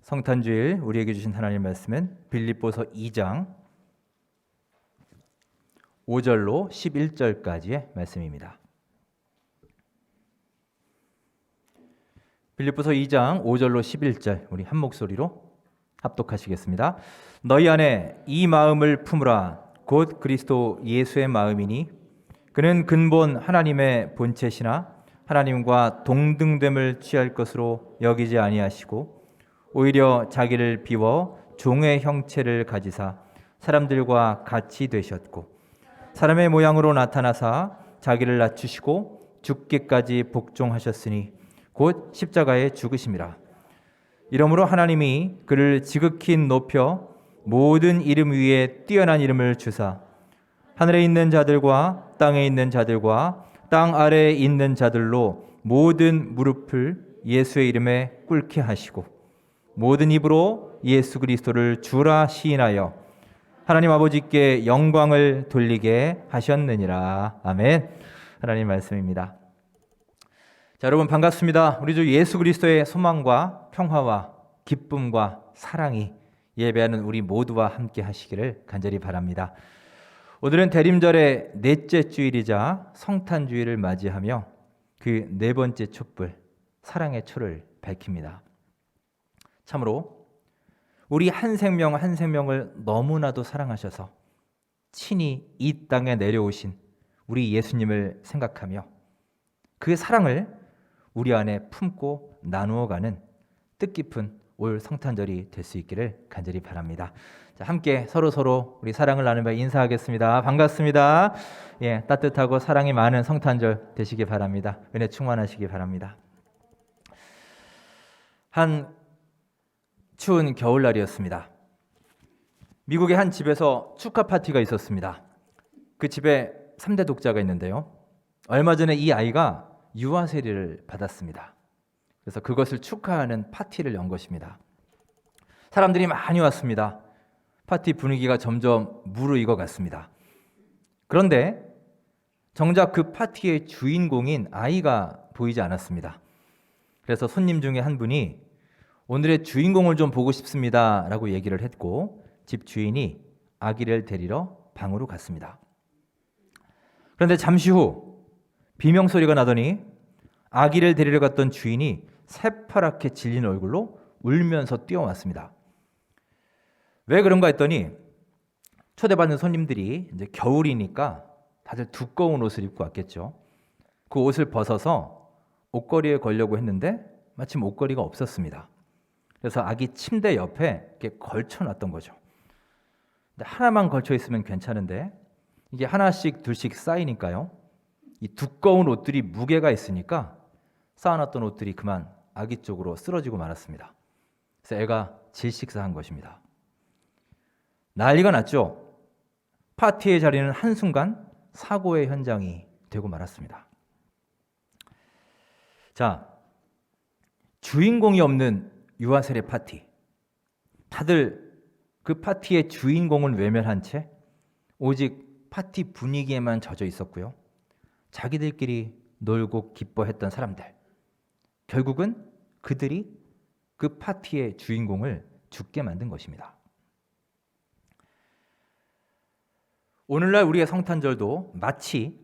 성탄주일 우리에게 주신 하나님의 말씀은 빌립보서 2장 5절로 11절까지의 말씀입니다. 빌립보서 2장 5절로 11절 우리 한 목소리로 합독하시겠습니다. 너희 안에 이 마음을 품으라. 곧 그리스도 예수의 마음이니 그는 근본 하나님의 본체시나 하나님과 동등됨을 취할 것으로 여기지 아니하시고 오히려 자기를 비워 종의 형체를 가지사 사람들과 같이 되셨고 사람의 모양으로 나타나사 자기를 낮추시고 죽기까지 복종하셨으니 곧 십자가에 죽으심이라. 이러므로 하나님이 그를 지극히 높여 모든 이름 위에 뛰어난 이름을 주사 하늘에 있는 자들과 땅에 있는 자들과 땅 아래에 있는 자들로 모든 무릎을 예수의 이름에 꿇게 하시고 모든 입으로 예수 그리스도를 주라 시인하여 하나님 아버지께 영광을 돌리게 하셨느니라. 아멘. 하나님 말씀입니다. 자, 여러분 반갑습니다. 우리 주 예수 그리스도의 소망과 평화와 기쁨과 사랑이 예배하는 우리 모두와 함께 하시기를 간절히 바랍니다. 오늘은 대림절의 넷째 주일이자 성탄주일을 맞이하며 그 네 번째 촛불, 사랑의 초를 밝힙니다. 참으로 우리 한 생명 한 생명을 너무나도 사랑하셔서 친히 이 땅에 내려오신 우리 예수님을 생각하며 그 사랑을 우리 안에 품고 나누어가는 뜻깊은 올 성탄절이 될 수 있기를 간절히 바랍니다. 자, 함께 서로 우리 사랑을 나누며 인사하겠습니다. 반갑습니다. 예, 따뜻하고 사랑이 많은 성탄절 되시기 바랍니다. 은혜 충만하시기 바랍니다. 한 추운 겨울날이었습니다. 미국의 한 집에서 축하 파티가 있었습니다. 그 집에 3대 독자가 있는데요. 얼마 전에 이 아이가 유아 세례를 받았습니다. 그래서 그것을 축하하는 파티를 연 것입니다. 사람들이 많이 왔습니다. 파티 분위기가 점점 무르익어 갔습니다. 그런데 정작 그 파티의 주인공인 아이가 보이지 않았습니다. 그래서 손님 중에 한 분이 오늘의 주인공을 좀 보고 싶습니다 라고 얘기를 했고 집 주인이 아기를 데리러 방으로 갔습니다. 그런데 잠시 후 비명소리가 나더니 아기를 데리러 갔던 주인이 새파랗게 질린 얼굴로 울면서 뛰어왔습니다. 왜 그런가 했더니 초대받는 손님들이 이제 겨울이니까 다들 두꺼운 옷을 입고 왔겠죠. 그 옷을 벗어서 옷걸이에 걸려고 했는데 마침 옷걸이가 없었습니다. 그래서 아기 침대 옆에 이렇게 걸쳐놨던 거죠. 근데 하나만 걸쳐 있으면 괜찮은데 이게 하나씩 둘씩 쌓이니까요. 이 두꺼운 옷들이 무게가 있으니까 쌓아놨던 옷들이 그만 아기 쪽으로 쓰러지고 말았습니다. 그래서 애가 질식사한 것입니다. 난리가 났죠. 파티의 자리는 한순간 사고의 현장이 되고 말았습니다. 자, 주인공이 없는 유아 세례 파티. 다들 그 파티의 주인공을 외면한 채 오직 파티 분위기에만 젖어 있었고요. 자기들끼리 놀고 기뻐했던 사람들. 결국은 그들이 그 파티의 주인공을 죽게 만든 것입니다. 오늘날 우리의 성탄절도 마치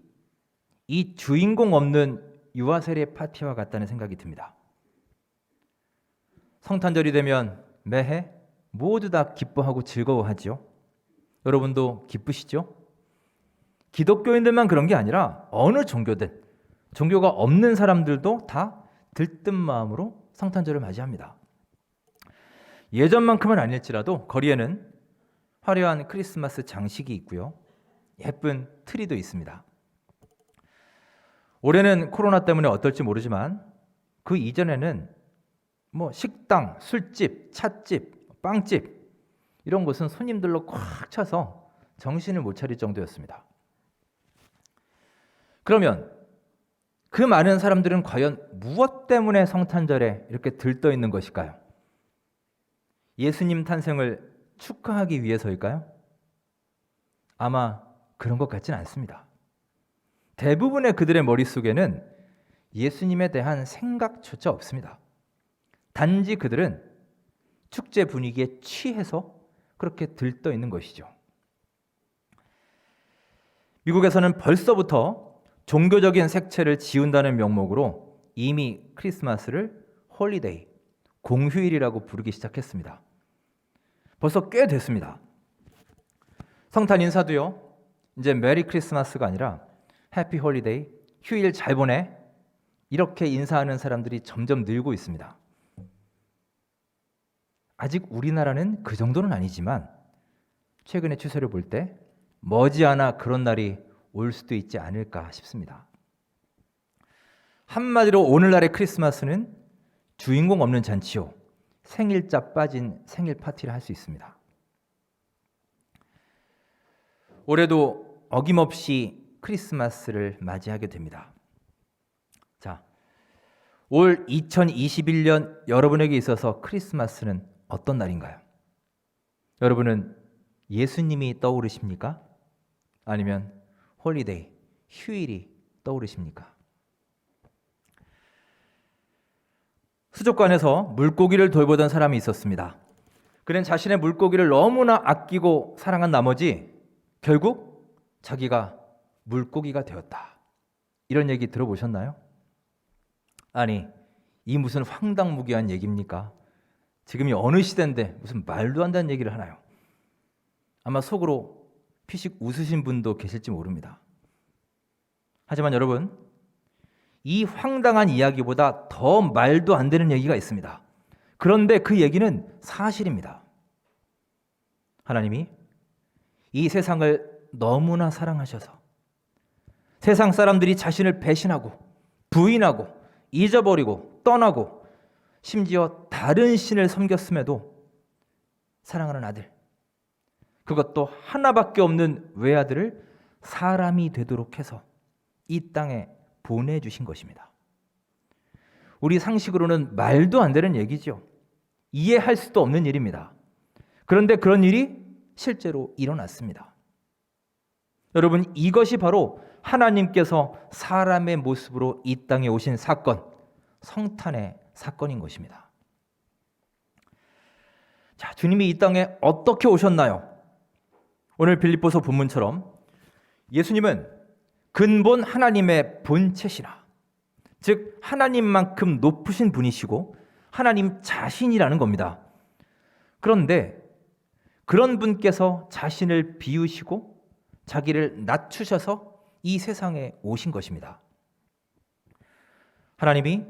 이 주인공 없는 유아 세례 파티와 같다는 생각이 듭니다. 성탄절이 되면 매해 모두 다 기뻐하고 즐거워하죠. 여러분도 기쁘시죠? 기독교인들만 그런 게 아니라 어느 종교든 종교가 없는 사람들도 다 들뜬 마음으로 성탄절을 맞이합니다. 예전만큼은 아닐지라도 거리에는 화려한 크리스마스 장식이 있고요. 예쁜 트리도 있습니다. 올해는 코로나 때문에 어떨지 모르지만 그 이전에는 식당, 술집, 찻집, 빵집 이런 곳은 손님들로 꽉 차서 정신을 못 차릴 정도였습니다. 그러면 그 많은 사람들은 과연 무엇 때문에 성탄절에 이렇게 들떠 있는 것일까요? 예수님 탄생을 축하하기 위해서일까요? 아마 그런 것 같지는 않습니다. 대부분의 그들의 머릿속에는 예수님에 대한 생각조차 없습니다. 단지 그들은 축제 분위기에 취해서 그렇게 들떠 있는 것이죠. 미국에서는 벌써부터 종교적인 색채를 지운다는 명목으로 이미 크리스마스를 홀리데이, 공휴일이라고 부르기 시작했습니다. 벌써 꽤 됐습니다. 성탄 인사도요, 이제 메리 크리스마스가 아니라 해피 홀리데이, 휴일 잘 보내, 이렇게 인사하는 사람들이 점점 늘고 있습니다. 아직 우리나라는 그 정도는 아니지만 최근의 추세를 볼 때 머지않아 그런 날이 올 수도 있지 않을까 싶습니다. 한마디로 오늘날의 크리스마스는 주인공 없는 잔치요, 생일자 빠진 생일 파티를 할 수 있습니다. 올해도 어김없이 크리스마스를 맞이하게 됩니다. 자, 올 2021년 여러분에게 있어서 크리스마스는 어떤 날인가요? 여러분은 예수님이 떠오르십니까? 아니면 홀리데이, 휴일이 떠오르십니까? 수족관에서 물고기를 돌보던 사람이 있었습니다. 그는 자신의 물고기를 너무나 아끼고 사랑한 나머지 결국 자기가 물고기가 되었다. 이런 얘기 들어보셨나요? 아니, 이 무슨 황당무계한 얘기입니까? 지금이 어느 시대인데 무슨 말도 안 되는 얘기를 하나요? 아마 속으로 피식 웃으신 분도 계실지 모릅니다. 하지만 여러분, 이 황당한 이야기보다 더 말도 안 되는 얘기가 있습니다. 그런데 그 얘기는 사실입니다. 하나님이 이 세상을 너무나 사랑하셔서 세상 사람들이 자신을 배신하고 부인하고 잊어버리고 떠나고 심지어 다른 신을 섬겼음에도 사랑하는 아들, 그것도 하나밖에 없는 외아들을 사람이 되도록 해서 이 땅에 보내주신 것입니다. 우리 상식으로는 말도 안 되는 얘기죠. 이해할 수도 없는 일입니다. 그런데 그런 일이 실제로 일어났습니다. 여러분, 이것이 바로 하나님께서 사람의 모습으로 이 땅에 오신 사건, 성탄의 사건인 것입니다. 자, 주님이 이 땅에 어떻게 오셨나요? 오늘 빌립보서 본문처럼 예수님은 근본 하나님의 본체시라, 즉 하나님만큼 높으신 분이시고 하나님 자신이라는 겁니다. 그런데 그런 분께서 자신을 비우시고 자기를 낮추셔서 이 세상에 오신 것입니다. 하나님이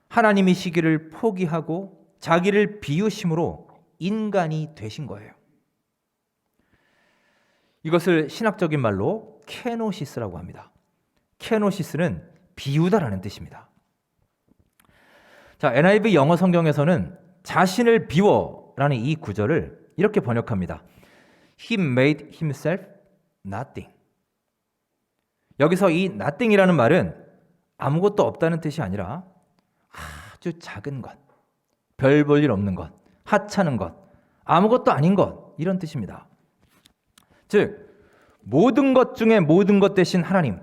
하나님이시기를 포기하고 자기를 비우심으로 인간이 되신 거예요. 이것을 신학적인 말로 케노시스라고 합니다. 케노시스는 비우다라는 뜻입니다. 자, NIV 영어 성경에서는 자신을 비워라는 이 구절을 이렇게 번역합니다. He made himself nothing. 여기서 이 nothing이라는 말은 아무것도 없다는 뜻이 아니라 아주 작은 것, 별 볼 일 없는 것, 하찮은 것, 아무것도 아닌 것, 이런 뜻입니다. 즉 모든 것 중에 모든 것 되신 하나님,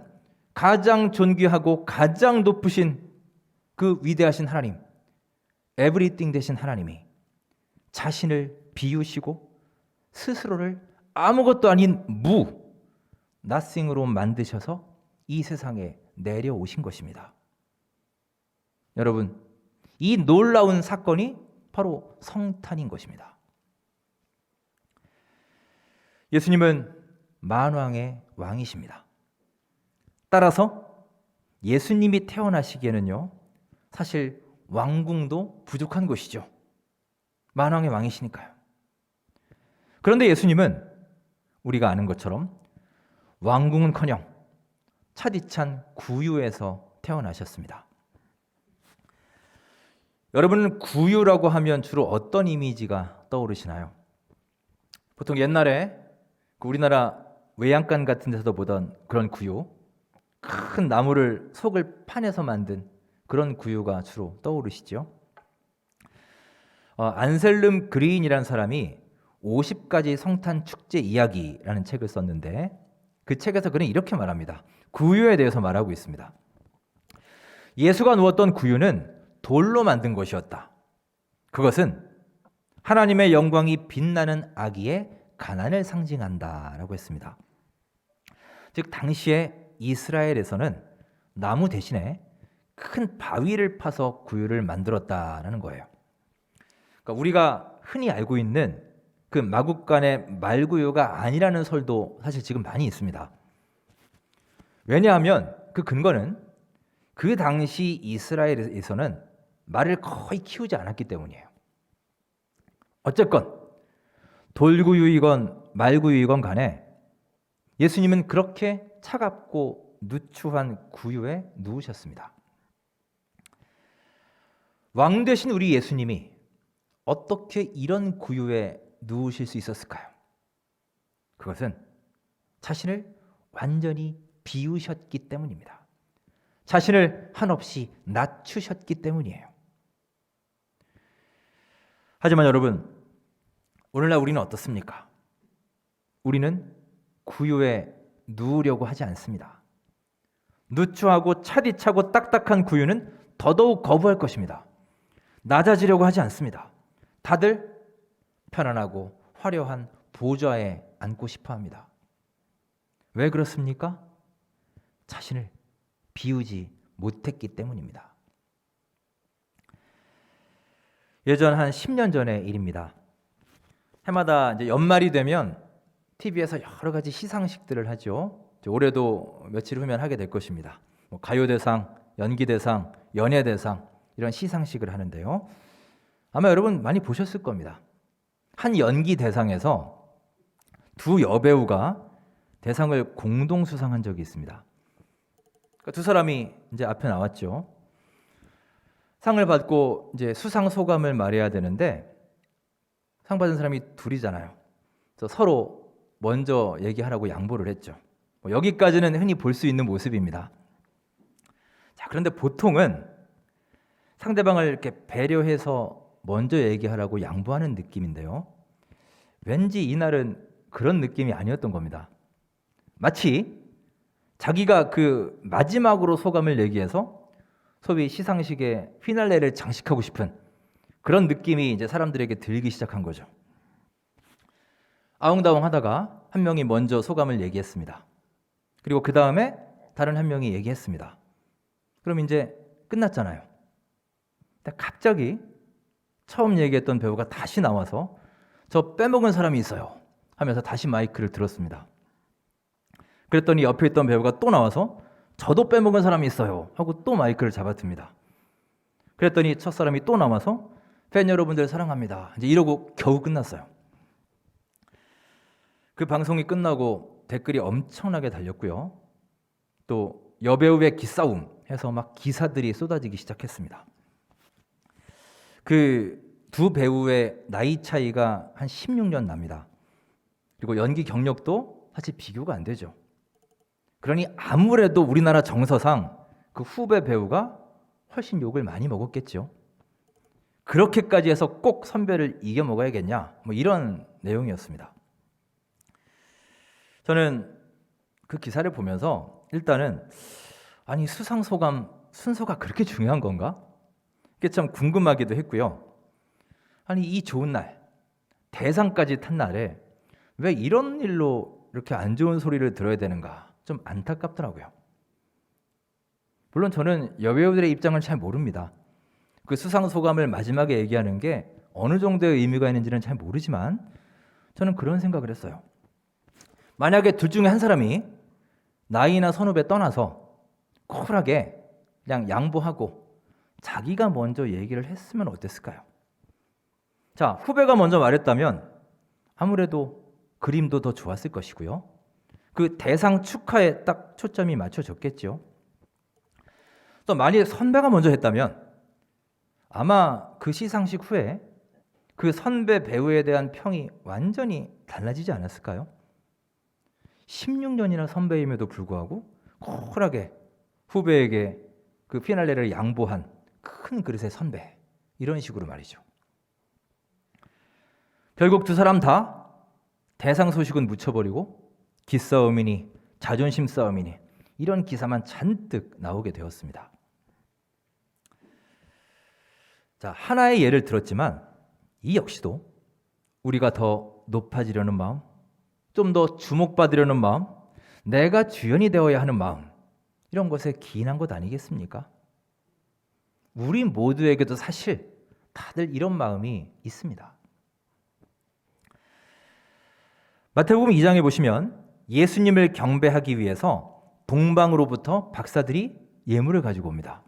가장 존귀하고 가장 높으신 그 위대하신 하나님, 에브리띵 되신 하나님이 자신을 비우시고 스스로를 아무것도 아닌 nothing으로 만드셔서 이 세상에 내려오신 것입니다. 여러분, 이 놀라운 사건이 바로 성탄인 것입니다. 예수님은 만왕의 왕이십니다. 따라서 예수님이 태어나시기에는요, 사실 왕궁도 부족한 것이죠. 만왕의 왕이시니까요. 그런데 예수님은 우리가 아는 것처럼 왕궁은커녕 차디찬 구유에서 태어나셨습니다. 여러분은 구유라고 하면 주로 어떤 이미지가 떠오르시나요? 보통 옛날에 우리나라 외양간 같은 데서도 보던 그런 구유, 큰 나무를 속을 파내서 만든 그런 구유가 주로 떠오르시죠. 안셀름 그린이라는 사람이 50가지 성탄 축제 이야기라는 책을 썼는데 그 책에서 그는 이렇게 말합니다. 구유에 대해서 말하고 있습니다. 예수가 누웠던 구유는 돌로 만든 것이었다. 그것은 하나님의 영광이 빛나는 아기의 가난을 상징한다라고 했습니다. 즉 당시에 이스라엘에서는 나무 대신에 큰 바위를 파서 구유를 만들었다라는 거예요. 그러니까 우리가 흔히 알고 있는 그 마국간의 말구유가 아니라는 설도 사실 지금 많이 있습니다. 왜냐하면 그 근거는 그 당시 이스라엘에서는 말을 거의 키우지 않았기 때문이에요. 어쨌건 돌구유이건 말구유이건 간에 예수님은 그렇게 차갑고 누추한 구유에 누우셨습니다. 왕 되신 우리 예수님이 어떻게 이런 구유에 누우실 수 있었을까요? 그것은 자신을 완전히 비우셨기 때문입니다. 자신을 한없이 낮추셨기 때문이에요. 하지만 여러분, 오늘날 우리는 어떻습니까? 우리는 구유에 누우려고 하지 않습니다. 누추하고 차디차고 딱딱한 구유는 더더욱 거부할 것입니다. 낮아지려고 하지 않습니다. 다들 편안하고 화려한 보좌에 앉고 싶어 합니다. 왜 그렇습니까? 자신을 비우지 못했기 때문입니다. 예전 한 10년 전의 일입니다. 해마다 이제 연말이 되면 TV에서 여러 가지 시상식들을 하죠. 올해도 며칠 후면 하게 될 것입니다. 가요대상, 연기대상, 연예대상 이런 시상식을 하는데요. 아마 여러분 많이 보셨을 겁니다. 한 연기대상에서 두 여배우가 대상을 공동 수상한 적이 있습니다. 그러니까 두 사람이 이제 앞에 나왔죠. 상을 받고 이제 수상 소감을 말해야 되는데 상 받은 사람이 둘이잖아요. 그래서 서로 먼저 얘기하라고 양보를 했죠. 여기까지는 흔히 볼 수 있는 모습입니다. 자, 그런데 보통은 상대방을 이렇게 배려해서 먼저 얘기하라고 양보하는 느낌인데요. 왠지 이날은 그런 느낌이 아니었던 겁니다. 마치 자기가 그 마지막으로 소감을 얘기해서 소위 시상식의 피날레를 장식하고 싶은 그런 느낌이 이제 사람들에게 들기 시작한 거죠. 아웅다웅 하다가 한 명이 먼저 소감을 얘기했습니다. 그리고 그 다음에 다른 한 명이 얘기했습니다. 그럼 이제 끝났잖아요. 근데 갑자기 처음 얘기했던 배우가 다시 나와서 저 빼먹은 사람이 있어요 하면서 다시 마이크를 들었습니다. 그랬더니 옆에 있던 배우가 또 나와서 저도 빼먹은 사람이 있어요 하고 또 마이크를 잡아듭니다. 그랬더니 첫사람이 또 나와서 팬 여러분들 사랑합니다 이제 이러고 겨우 끝났어요. 그 방송이 끝나고 댓글이 엄청나게 달렸고요. 또 여배우의 기싸움 해서 막 기사들이 쏟아지기 시작했습니다. 그 두 배우의 나이 차이가 한 16년 납니다. 그리고 연기 경력도 사실 비교가 안 되죠. 그러니 아무래도 우리나라 정서상 그 후배 배우가 훨씬 욕을 많이 먹었겠죠. 그렇게까지 해서 꼭 선배를 이겨 먹어야겠냐 뭐 이런 내용이었습니다. 저는 그 기사를 보면서 일단은 아니 수상 소감 순서가 그렇게 중요한 건가? 그게 참 궁금하기도 했고요. 아니 이 좋은 날 대상까지 탄 날에 왜 이런 일로 이렇게 안 좋은 소리를 들어야 되는가 좀 안타깝더라고요. 물론 저는 여배우들의 입장을 잘 모릅니다. 그 수상 소감을 마지막에 얘기하는 게 어느 정도의 의미가 있는지는 잘 모르지만 저는 그런 생각을 했어요. 만약에 둘 중에 한 사람이 나이나 선후배 떠나서 쿨하게 그냥 양보하고 자기가 먼저 얘기를 했으면 어땠을까요? 자, 후배가 먼저 말했다면 아무래도 그림도 더 좋았을 것이고요. 그 대상 축하에 딱 초점이 맞춰졌겠죠. 또 만약에 선배가 먼저 했다면 아마 그 시상식 후에 그 선배 배우에 대한 평이 완전히 달라지지 않았을까요? 16년이나 선배임에도 불구하고 쿨하게 후배에게 그 피날레를 양보한 큰 그릇의 선배 이런 식으로 말이죠. 결국 두 사람 다 대상 소식은 묻혀버리고 기싸움이니 자존심 싸움이니 이런 기사만 잔뜩 나오게 되었습니다. 자, 하나의 예를 들었지만 이 역시도 우리가 더 높아지려는 마음, 좀 더 주목받으려는 마음, 내가 주연이 되어야 하는 마음, 이런 것에 기인한 것 아니겠습니까? 우리 모두에게도 사실 다들 이런 마음이 있습니다. 마태복음 2장에 보시면 예수님을 경배하기 위해서 동방으로부터 박사들이 예물을 가지고 옵니다.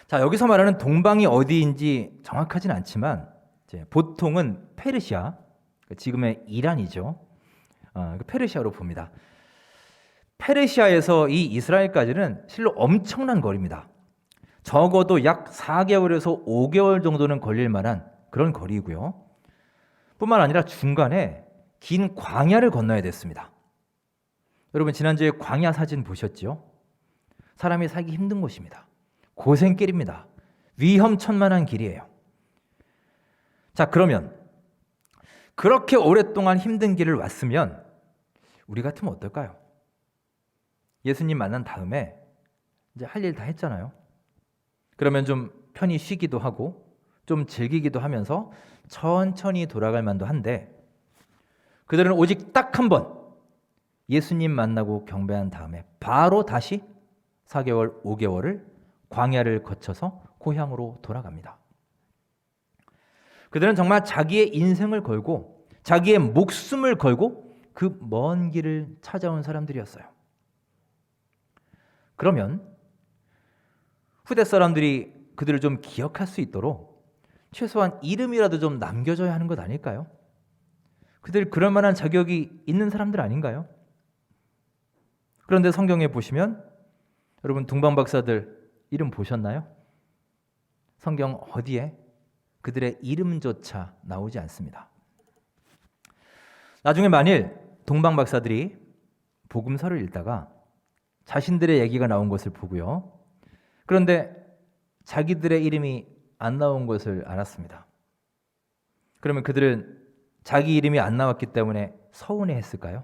자, 여기서 말하는 동방이 어디인지 정확하진 않지만 보통은 페르시아, 지금의 이란이죠. 페르시아로 봅니다. 페르시아에서 이 이스라엘까지는 실로 엄청난 거리입니다. 적어도 약 4개월에서 5개월 정도는 걸릴 만한 그런 거리이고요. 뿐만 아니라 중간에 긴 광야를 건너야 됐습니다. 여러분 지난주에 광야 사진 보셨죠? 사람이 살기 힘든 곳입니다. 고생길입니다. 위험천만한 길이에요. 자, 그러면 그렇게 오랫동안 힘든 길을 왔으면 우리 같으면 어떨까요? 예수님 만난 다음에 이제 할 일 다 했잖아요. 그러면 좀 편히 쉬기도 하고 좀 즐기기도 하면서 천천히 돌아갈 만도 한데 그들은 오직 딱 한 번 예수님 만나고 경배한 다음에 바로 다시 4개월, 5개월을 광야를 거쳐서 고향으로 돌아갑니다. 그들은 정말 자기의 인생을 걸고 자기의 목숨을 걸고 그 먼 길을 찾아온 사람들이었어요. 그러면 후대 사람들이 그들을 좀 기억할 수 있도록 최소한 이름이라도 좀 남겨줘야 하는 것 아닐까요? 그들 그럴 만한 자격이 있는 사람들 아닌가요? 그런데 성경에 보시면 여러분 동방박사들 이름 보셨나요? 성경 어디에 그들의 이름조차 나오지 않습니다. 나중에 만일 동방박사들이 복음서를 읽다가 자신들의 얘기가 나온 것을 보고요. 그런데 자기들의 이름이 안 나온 것을 알았습니다. 그러면 그들은 자기 이름이 안 나왔기 때문에 서운해했을까요?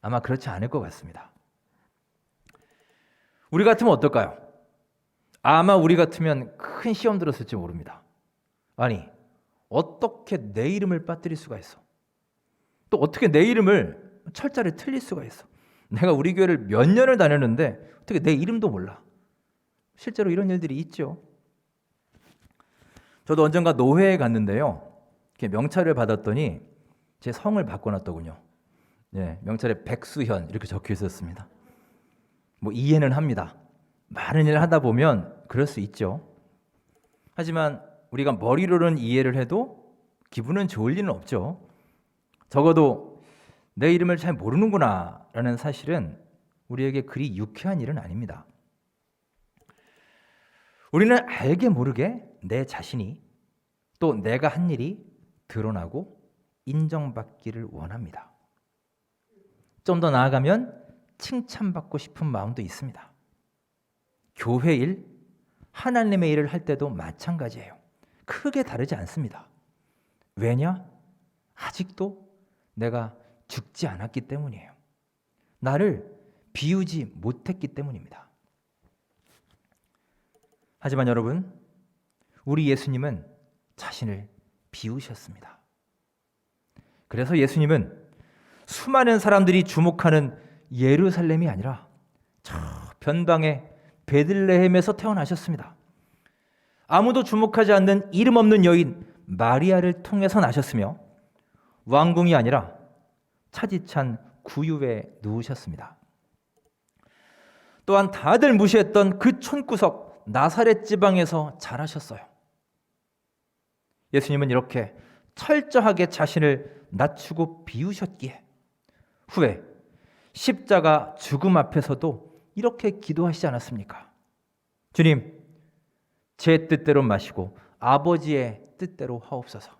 아마 그렇지 않을 것 같습니다. 우리 같으면 어떨까요? 아마 우리 같으면 큰 시험 들었을지 모릅니다. 아니, 어떻게 내 이름을 빠뜨릴 수가 있어? 또 어떻게 내 이름을 철자를 틀릴 수가 있어? 내가 우리 교회를 몇 년을 다녔는데 어떻게 내 이름도 몰라? 실제로 이런 일들이 있죠. 저도 언젠가 노회에 갔는데요. 명찰을 받았더니 제 성을 바꿔놨더군요. 네, 명찰에 백수현 이렇게 적혀 있었습니다. 뭐 이해는 합니다. 많은 일을 하다 보면 그럴 수 있죠. 하지만 우리가 머리로는 이해를 해도 기분은 좋을 리는 없죠. 적어도 내 이름을 잘 모르는구나 라는 사실은 우리에게 그리 유쾌한 일은 아닙니다. 우리는 알게 모르게 내 자신이 또 내가 한 일이 드러나고 인정받기를 원합니다. 좀 더 나아가면 칭찬받고 싶은 마음도 있습니다. 교회 일, 하나님의 일을 할 때도 마찬가지예요. 크게 다르지 않습니다. 왜냐? 아직도 내가 죽지 않았기 때문이에요. 나를 비우지 못했기 때문입니다. 하지만 여러분, 우리 예수님은 자신을 비우셨습니다. 그래서 예수님은 수많은 사람들이 주목하는 예루살렘이 아니라 저 변방의 베들레헴에서 태어나셨습니다. 아무도 주목하지 않는 이름 없는 여인 마리아를 통해서 나셨으며 왕궁이 아니라 차디찬 구유에 누우셨습니다. 또한 다들 무시했던 그 촌구석 나사렛 지방에서 자라셨어요. 예수님은 이렇게 철저하게 자신을 낮추고 비우셨기에 후에 십자가 죽음 앞에서도 이렇게 기도하시지 않았습니까? 주님, 제 뜻대로 마시고 아버지의 뜻대로 하옵소서.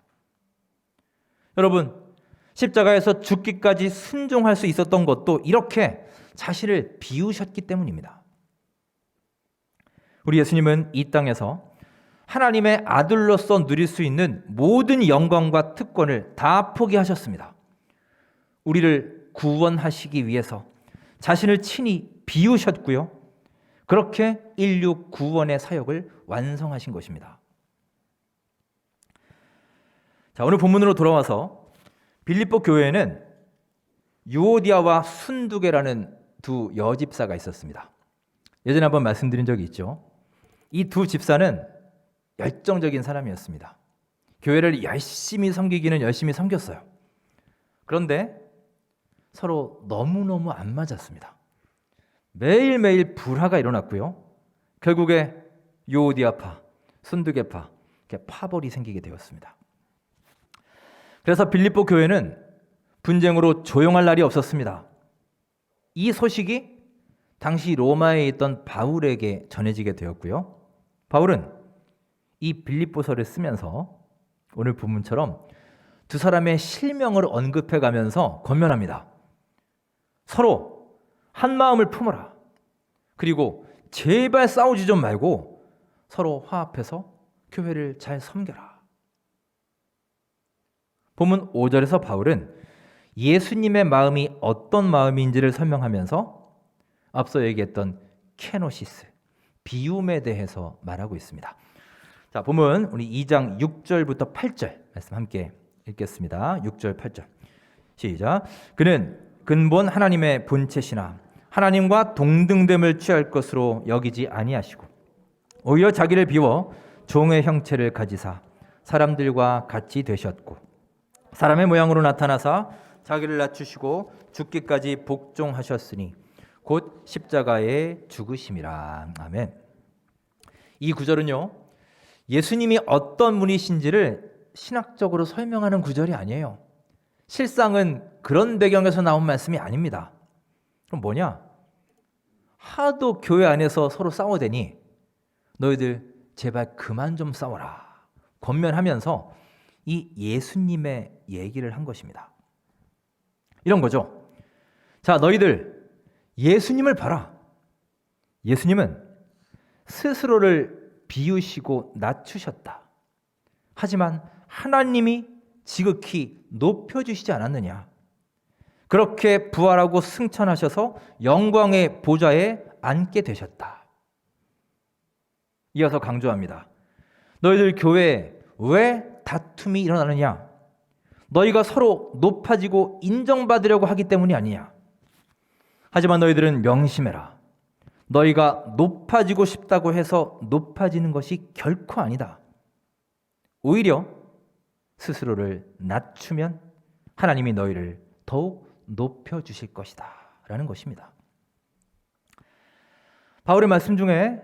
여러분, 십자가에서 죽기까지 순종할 수 있었던 것도 이렇게 자신을 비우셨기 때문입니다. 우리 예수님은 이 땅에서 하나님의 아들로서 누릴 수 있는 모든 영광과 특권을 다 포기하셨습니다. 우리를 구원하시기 위해서 자신을 친히 비우셨고요. 그렇게 인류 구원의 사역을 완성하신 것입니다. 자, 오늘 본문으로 돌아와서 빌립보 교회에는 유오디아와 순두계라는 두 여집사가 있었습니다. 예전에 한번 말씀드린 적이 있죠. 이 두 집사는 열정적인 사람이었습니다. 교회를 열심히 섬기기는 열심히 섬겼어요. 그런데 서로 너무너무 안 맞았습니다. 매일매일 불화가 일어났고요. 결국에 유오디아파, 순두계파, 이렇게 파벌이 생기게 되었습니다. 그래서 빌립보 교회는 분쟁으로 조용할 날이 없었습니다. 이 소식이 당시 로마에 있던 바울에게 전해지게 되었고요. 바울은 이 빌립보서를 쓰면서 오늘 본문처럼 두 사람의 실명을 언급해 가면서 권면합니다. 서로 한 마음을 품어라. 그리고 제발 싸우지 좀 말고 서로 화합해서 교회를 잘 섬겨라. 본문 5절에서 바울은 예수님의 마음이 어떤 마음인지를 설명하면서 앞서 얘기했던 케노시스, 비움에 대해서 말하고 있습니다. 자, 본문 우리 2장 6절부터 8절 말씀 함께 읽겠습니다. 6절 8절 시작. 그는 근본 하나님의 본체시나 하나님과 동등됨을 취할 것으로 여기지 아니하시고 오히려 자기를 비워 종의 형체를 가지사 사람들과 같이 되셨고 사람의 모양으로 나타나사 자기를 낮추시고 죽기까지 복종하셨으니 곧 십자가에 죽으심이라. 아멘. 이 구절은요, 예수님이 어떤 분이신지를 신학적으로 설명하는 구절이 아니에요. 실상은 그런 배경에서 나온 말씀이 아닙니다. 그럼 뭐냐? 하도 교회 안에서 서로 싸워대니 너희들 제발 그만 좀 싸워라 권면하면서 이 예수님의 얘기를 한 것입니다. 이런 거죠. 자, 너희들 예수님을 봐라. 예수님은 스스로를 비우시고 낮추셨다. 하지만 하나님이 지극히 높여주시지 않았느냐. 그렇게 부활하고 승천하셔서 영광의 보좌에 앉게 되셨다. 이어서 강조합니다. 너희들 교회에 왜 다툼이 일어나느냐? 너희가 서로 높아지고 인정받으려고 하기 때문이 아니냐. 하지만 너희들은 명심해라. 너희가 높아지고 싶다고 해서 높아지는 것이 결코 아니다. 오히려 스스로를 낮추면 하나님이 너희를 더욱 높여주실 것이다 라는 것입니다. 바울의 말씀 중에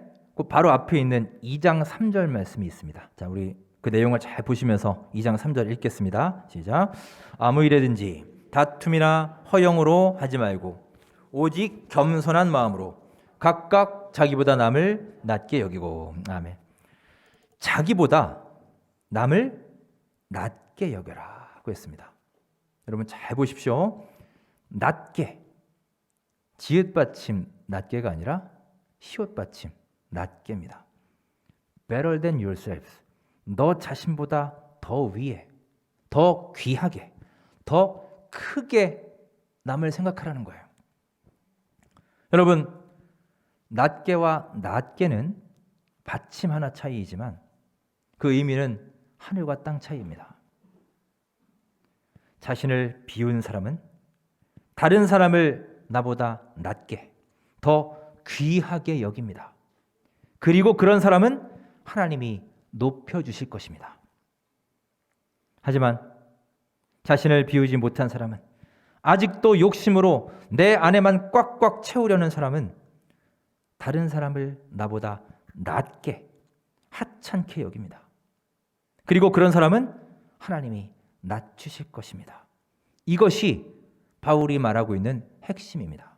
바로 앞에 있는 2장 3절 말씀이 있습니다. 자, 우리 그 내용을 잘 보시면서 2장 3절 읽겠습니다. 시작. 아무 일에든지 다툼이나 허영으로 하지 말고 오직 겸손한 마음으로 각각 자기보다 남을 낮게 여기고. 아멘. 자기보다 남을 낮게 여겨라 하고 했습니다. 여러분 잘 보십시오. 낮게, 지읒 받침 낮게가 아니라 시옷 받침 낮게입니다. Better than yourself. 너 자신보다 더 위에, 더 귀하게, 더 크게 남을 생각하라는 거예요. 여러분, 낮게와 낮게는 받침 하나 차이이지만 그 의미는 하늘과 땅 차이입니다. 자신을 비운 사람은 다른 사람을 나보다 낮게, 더 귀하게 여깁니다. 그리고 그런 사람은 하나님이 높여주실 것입니다. 하지만 자신을 비우지 못한 사람은, 아직도 욕심으로 내 안에만 꽉꽉 채우려는 사람은 다른 사람을 나보다 낮게, 하찮게 여깁니다. 그리고 그런 사람은 하나님이 낮추실 것입니다. 이것이 바울이 말하고 있는 핵심입니다.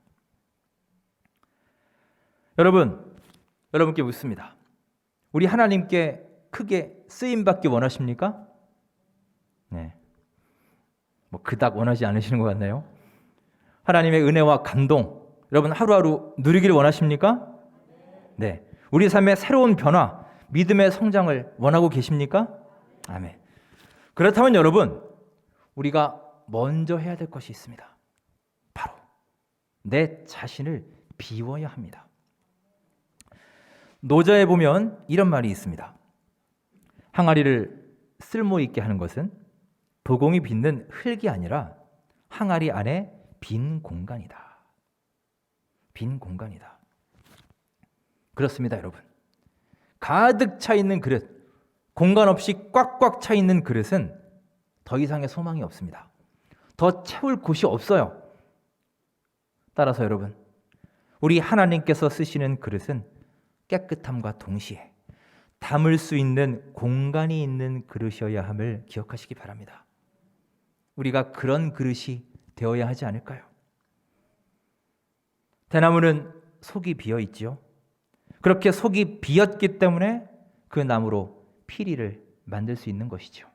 여러분께 묻습니다. 우리 하나님께 크게 쓰임받기 원하십니까? 네. 그닥 원하지 않으시는 것 같나요? 하나님의 은혜와 감동, 여러분 하루하루 누리기를 원하십니까? 네. 우리 삶의 새로운 변화, 믿음의 성장을 원하고 계십니까? 아멘. 그렇다면 여러분, 우리가 먼저 해야 될 것이 있습니다. 바로 내 자신을 비워야 합니다. 노자에 보면 이런 말이 있습니다. 항아리를 쓸모있게 하는 것은 도공이 빚는 흙이 아니라 항아리 안에 빈 공간이다. 빈 공간이다. 그렇습니다, 여러분. 가득 차 있는 그릇, 공간 없이 꽉꽉 차 있는 그릇은 더 이상의 소망이 없습니다. 더 채울 곳이 없어요. 따라서 여러분, 우리 하나님께서 쓰시는 그릇은 깨끗함과 동시에 담을 수 있는 공간이 있는 그릇이어야 함을 기억하시기 바랍니다. 우리가 그런 그릇이 되어야 하지 않을까요? 대나무는 속이 비어 있지요. 그렇게 속이 비었기 때문에 그 나무로 피리를 만들 수 있는 것이죠.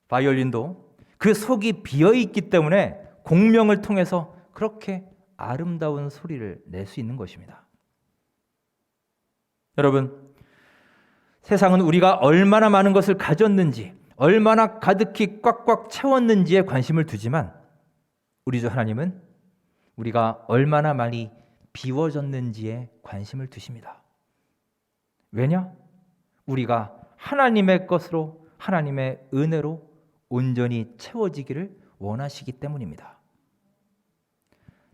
바이올린도 그 속이 비어 있기 때문에 공명을 통해서 그렇게 아름다운 소리를 낼 수 있는 것입니다. 여러분, 세상은 우리가 얼마나 많은 것을 가졌는지, 얼마나 가득히 꽉꽉 채웠는지에 관심을 두지만 우리 주 하나님은 우리가 얼마나 많이 비워졌는지에 관심을 두십니다. 왜냐? 우리가 하나님의 것으로, 하나님의 은혜로 온전히 채워지기를 원하시기 때문입니다.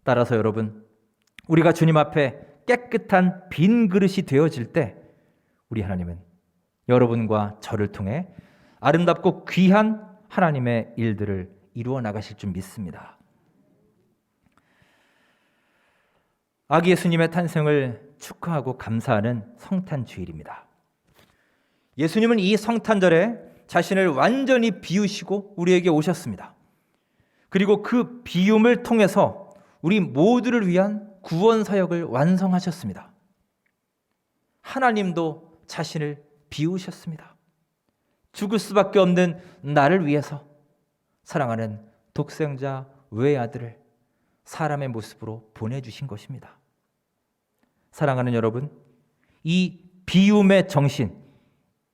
따라서 여러분, 우리가 주님 앞에 깨끗한 빈 그릇이 되어질 때 우리 하나님은 여러분과 저를 통해 아름답고 귀한 하나님의 일들을 이루어 나가실 줄 믿습니다. 아기 예수님의 탄생을 축하하고 감사하는 성탄 주일입니다. 예수님은 이 성탄절에 자신을 완전히 비우시고 우리에게 오셨습니다. 그리고 그 비움을 통해서 우리 모두를 위한 구원 사역을 완성하셨습니다. 하나님도 자신을 비우셨습니다. 죽을 수밖에 없는 나를 위해서 사랑하는 독생자 외아들을 사람의 모습으로 보내주신 것입니다. 사랑하는 여러분, 이 비움의 정신,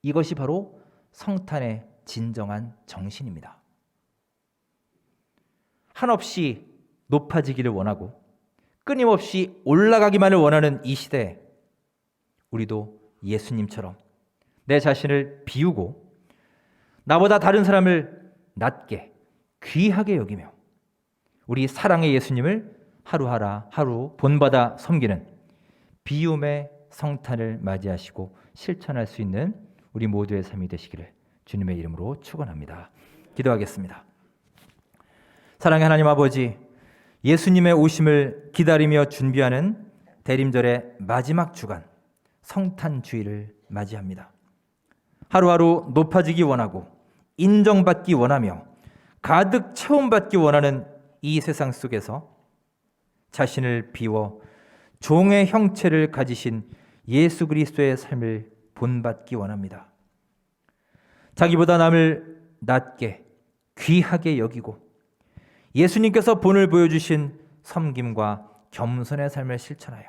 이것이 바로 성탄의 진정한 정신입니다. 한없이 높아지기를 원하고 끊임없이 올라가기만을 원하는 이 시대에 우리도 예수님처럼 내 자신을 비우고 나보다 다른 사람을 낮게 귀하게 여기며 우리 사랑의 예수님을 하루 본받아 섬기는 비움의 성탄을 맞이하시고 실천할 수 있는 우리 모두의 삶이 되시기를 주님의 이름으로 축원합니다. 기도하겠습니다. 사랑의 하나님 아버지, 예수님의 오심을 기다리며 준비하는 대림절의 마지막 주간 성탄 주일을 맞이합니다. 하루하루 높아지기 원하고 인정받기 원하며 가득 채움받기 원하는 이 세상 속에서 자신을 비워 종의 형체를 가지신 예수 그리스도의 삶을 본받기 원합니다. 자기보다 남을 낮게 귀하게 여기고 예수님께서 본을 보여주신 섬김과 겸손의 삶을 실천하여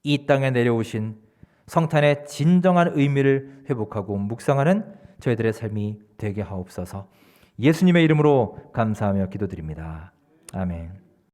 이 땅에 내려오신 성탄의 진정한 의미를 회복하고 묵상하는 저희들의 삶이 되게 하옵소서. 예수님의 이름으로 감사하며 기도드립니다. 아멘.